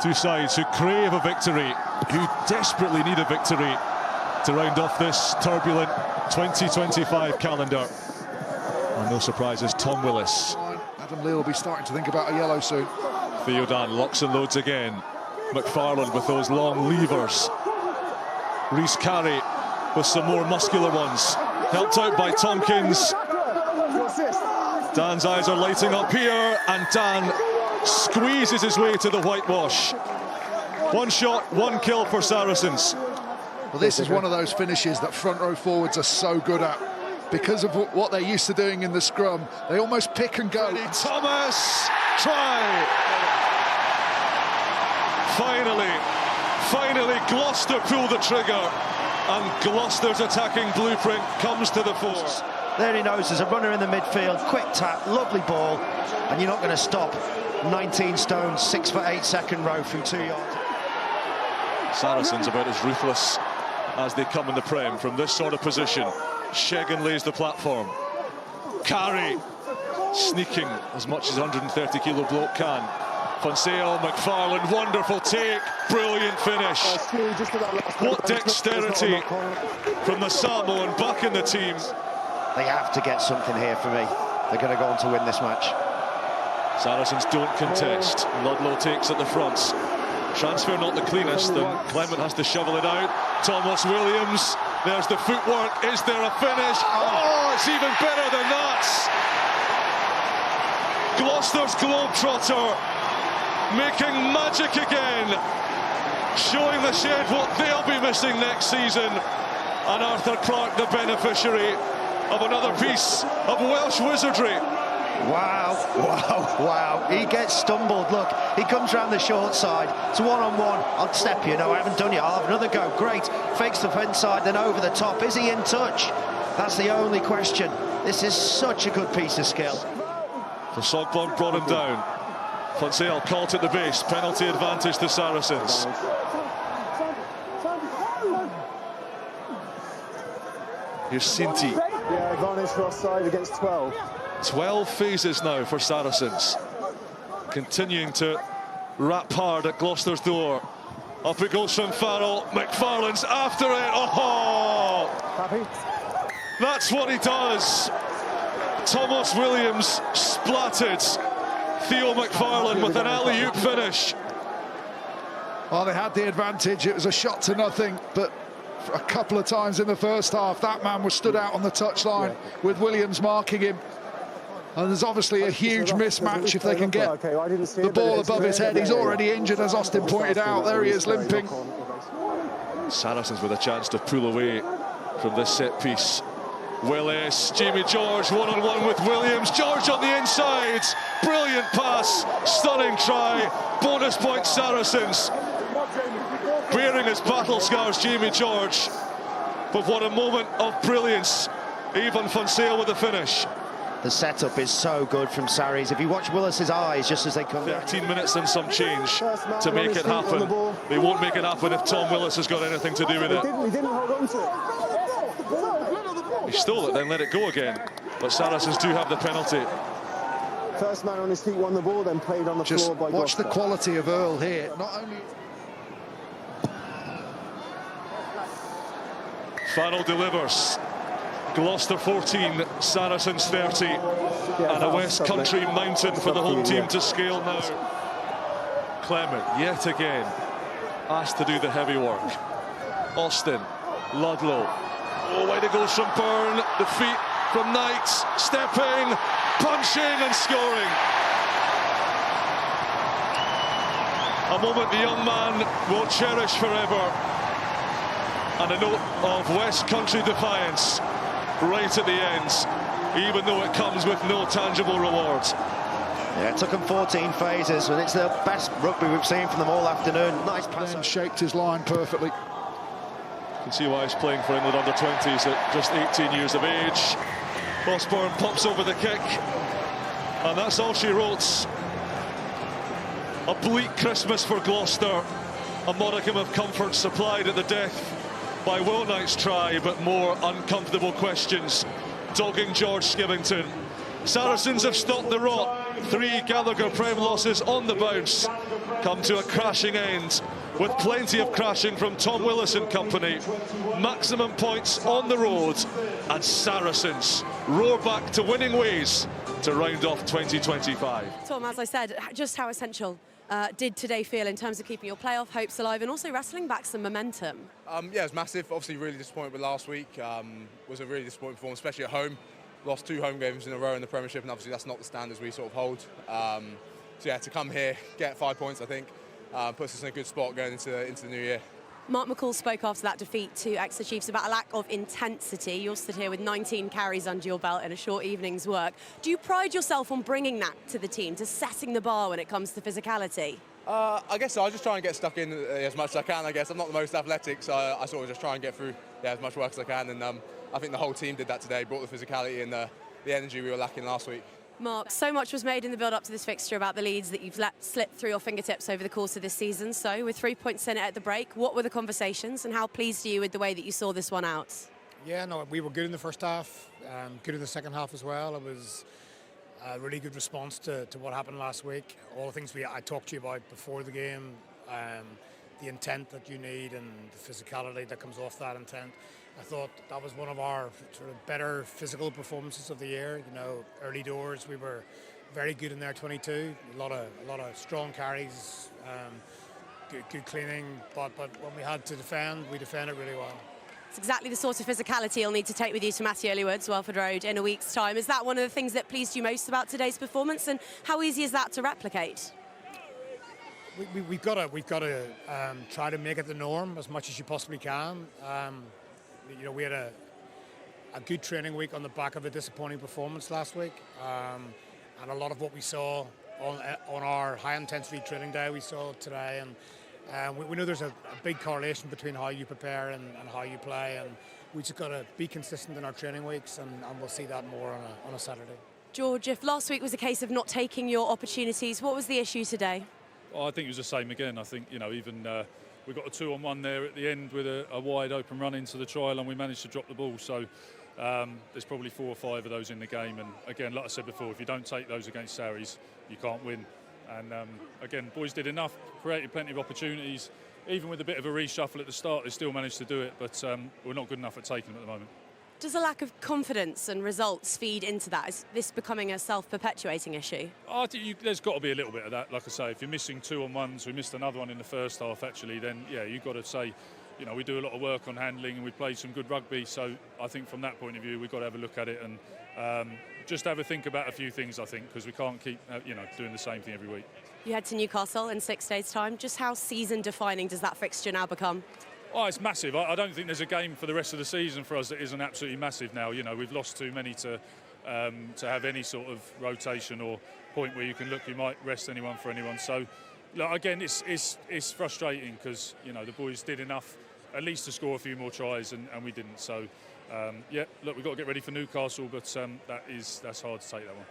Two sides who crave a victory, who desperately need a victory to round off this turbulent 2025 calendar. And no surprises, Tom Willis. Adam Lee will be starting to think about a yellow soon. Theo locks and loads again. McFarland with those long levers. Rhys Carey with some more muscular ones. Helped out by Tompkins. Dan's eyes are lighting up here, and Dan squeezes his way to the whitewash. One shot, one kill for Saracens. Well, this is one of those finishes that front row forwards are so good at. Because of what they're used to doing in the scrum, they almost pick and go. Thomas, try! Finally, Gloucester pull the trigger, and Gloucester's attacking blueprint comes to the fore. There he knows there's a runner in the midfield, quick tap, lovely ball, and you're not going to stop 19 stone, 6'8" second row from 2 yards. Saracens about as ruthless as they come in the Prem from this sort of position. Shegan lays the platform. Carey sneaking as much as 130 kilo bloke can. Fonseca, McFarland, wonderful take, brilliant finish. What dexterity from the Samoan back in the team. They have to get something here for me. They're going to go on to win this match. Saracens don't contest. Ludlow takes at the front. Transfer not the cleanest, and Clement has to shovel it out. Thomas Williams, there's the footwork. Is there a finish? Oh, it's even better than that. Gloucester's Globetrotter making magic again, showing the shed what they'll be missing next season. And Arthur Clark, the beneficiary of another piece of Welsh wizardry. Wow. He gets stumbled. Look, he comes round the short side. It's one-on-one. I'll step you. No, I haven't done yet. I'll have another go. Great. Fakes the inside, then over the top. Is he in touch? That's the only question. This is such a good piece of skill. The Sogbon brought him down. Fonseca caught at the base. Penalty advantage to Saracens. Here's Sinti. Yeah, advantage for offside against 12. 12 phases now for Saracens. Continuing to rap hard at Gloucester's door. Up it goes from Farrell. McFarland's after it. Oh! Happy? That's what he does. Thomas Williams splatted Theo McFarland with an alley-oop finish. Well, they had the advantage. It was a shot to nothing, but a couple of times in the first half, that man was stood out on the touchline with Williams marking him. And there's obviously a huge mismatch if they can get the ball above his head. He's already injured, as Austin pointed out. There he is, limping. Saracens with a chance to pull away from this set piece. Willis, Jamie George, one-on-one with Williams. George on the inside. Brilliant pass, stunning try. Bonus point Saracens. Bearing his battle scars, Jamie George. But what a moment of brilliance. Ivan Fonseca with the finish. The setup is so good from Sarries. If you watch Willis's eyes just as they come 13 minutes and some change to make it happen. They won't make it happen if Tom Willis has got anything to do with it. He didn't hold on to He stole it, then let it go again. But Saracens do have the penalty. it. First man on his feet won the ball, then played on the floor by Watch the Gloucester. quality of Earl here. Not only... Farrell delivers. Gloucester 14, Saracens 30, and a West Country mountain for the home team to scale now. Clement, yet again, asked to do the heavy work. Austin, Ludlow. Oh, way to go from Byrne. The feet from Knight, stepping, punching and scoring. A moment the young man will cherish forever. And a note of West Country defiance right at the end, even though it comes with no tangible reward. Yeah, it took them 14 phases, and it's the best rugby we've seen from them all afternoon. Nice pass. Then shaped his line perfectly. You can see why he's playing for England under 20s at just 18 years of age. Osborne pops over the kick, and that's all she wrote. A bleak Christmas for Gloucester, a modicum of comfort supplied at the death by Will Knight's try, but more uncomfortable questions dogging George Skivington. Saracens have stopped the rot. 3 Gallagher PREM losses on the bounce come to a crashing end, with plenty of crashing from Tom Willis and company. Maximum points on the road, and Saracens roar back to winning ways to round off 2025. Tom, as I said, just how essential did today feel in terms of keeping your playoff hopes alive and also wrestling back some momentum? Yeah, it was massive. Obviously really disappointed with last week. Was a really disappointing performance, especially at home. Lost 2 home games in a row in the Premiership, and obviously that's not the standards we sort of hold. So yeah, to come here, get 5 points, I think, puts us in a good spot going into the new year. Mark McCall spoke after that defeat to Exeter Chiefs about a lack of intensity. You're stood here with 19 carries under your belt in a short evening's work. Do you pride yourself on bringing that to the team, to setting the bar when it comes to physicality? I guess so. I just try and get stuck in as much as I can, I guess. I'm not the most athletic, so I sort of just try and get through as much work as I can. And I think the whole team did that today, brought the physicality and the energy we were lacking last week. Mark, so much was made in the build-up to this fixture about the leads that you've let slip through your fingertips over the course of this season. So, with 3 points in it at the break, what were the conversations and how pleased are you with the way that you saw this one out? Yeah, no, we were good in the first half, good in the second half as well. It was a really good response to what happened last week. All the things I talked to you about before the game, the intent that you need and the physicality that comes off that intent. I thought that was one of our sort of better physical performances of the year. You know, early doors we were very good in their 22. A lot of strong carries, good cleaning. But when we had to defend, we defended really well. It's exactly the sort of physicality you'll need to take with you to Matthew Woods, Welford Road, in a week's time. Is that one of the things that pleased you most about today's performance, and how easy is that to replicate? We've got to try to make it the norm as much as you possibly can. You know, we had a good training week on the back of a disappointing performance last week, and a lot of what we saw on our high-intensity training day we saw today, and we know there's a big correlation between how you prepare and how you play, and we just got to be consistent in our training weeks, and we'll see that more on a Saturday. George, if last week was a case of not taking your opportunities, what was the issue today? Oh, I think it was the same again. I think, you know, even we got a 2-on-1 there at the end with a wide open run into the trial, and we managed to drop the ball. So there's probably 4 or 5 of those in the game. And again, like I said before, if you don't take those against Saris, you can't win. And again, boys did enough, created plenty of opportunities. Even with a bit of a reshuffle at the start, they still managed to do it. But we're not good enough at taking them at the moment. Does a lack of confidence and results feed into that? Is this becoming a self-perpetuating issue? I think there's got to be a little bit of that. Like I say, if you're missing 2-on-1s, we missed another one in the first half actually, then yeah, you've got to say, you know, we do a lot of work on handling and we played some good rugby. So I think from that point of view, we've got to have a look at it and just have a think about a few things, I think, because we can't keep, you know, doing the same thing every week. You head to Newcastle in 6 days' time. Just how season-defining does that fixture now become? Oh, it's massive. I don't think there's a game for the rest of the season for us that isn't absolutely massive now. You know, we've lost too many to have any sort of rotation or point where you can look, you might rest anyone for anyone. So, look, again, it's frustrating because, you know, the boys did enough at least to score a few more tries and we didn't. So, yeah, look, we've got to get ready for Newcastle, but that's hard to take that one.